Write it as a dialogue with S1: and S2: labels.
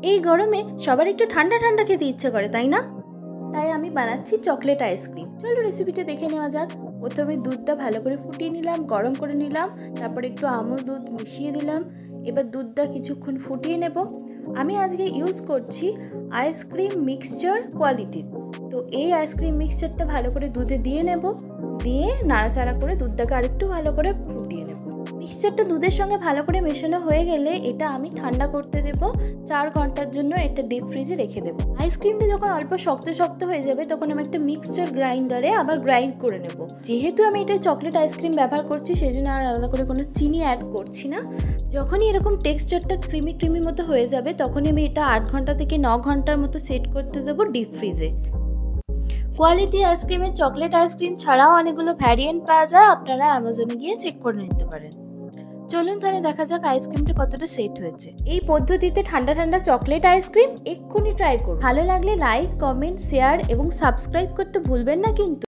S1: এই গরমে সবার একটু ঠান্ডা ঠান্ডা খেতে ইচ্ছে করে, তাই না? তাই আমি বানাচ্ছি চকলেট আইসক্রিম। চলো রেসিপিটা দেখে নেওয়া যাক। প্রথমে দুধটা ভালো করে ফুটিয়ে নিলাম, গরম করে নিলাম, তারপরে একটু আমুল দুধ মিশিয়ে দিলাম। এবার দুধটা কিছুক্ষণ ফুটিয়ে নেব। আমি আজকে ইউজ করছি আইসক্রিম মিক্সচার কোয়ালিটির। তো এই আইসক্রিম মিক্সচারটা ভালো করে দুধে দিয়ে নেব, দিয়ে নাড়াচাড়া করে দুধটাকে আরেকটু ভালো করে ফুটিয়ে নেব। মিক্সচারটা দুধের সঙ্গে ভালো করে মেশানো হয়ে গেলে এটা আমি ঠান্ডা করতে দেব। 4 ঘন্টার জন্য এটা ডিপ ফ্রিজে রেখে দেবো। আইসক্রিমটা যখন অল্প শক্ত শক্ত হয়ে যাবে তখন আমি একটা মিক্সচার গ্রাইন্ডারে আবার গ্রাইন্ড করে নেব। যেহেতু আমি এটা চকলেট আইসক্রিম ব্যবহার করছি সেই জন্য আর আলাদা করে কোনো চিনি অ্যাড করছি না। যখনই এরকম টেক্সচারটা ক্রিমি ক্রিমি মতো হয়ে যাবে তখনই আমি এটা 8 ঘন্টা থেকে 9 ঘন্টার মতো সেট করতে দেবো ডিপ ফ্রিজে। কোয়ালিটি আইসক্রিমের চকলেট আইসক্রিম ছাড়াও অনেকগুলো ভ্যারিয়েন্ট পাওয়া যায়, আপনারা অ্যামাজনে গিয়ে চেক করে নিতে পারেন। চলুন তাহলে দেখা যাক আইসক্রিমটা কতটা সেট হয়েছে। এই পদ্ধতিতে ঠান্ডা ঠান্ডা চকলেট আইসক্রিম এক্ষুনি ট্রাই করুন। ভালো লাগলে লাইক, কমেন্ট, শেয়ার এবং সাবস্ক্রাইব করতে ভুলবেন না কিন্তু।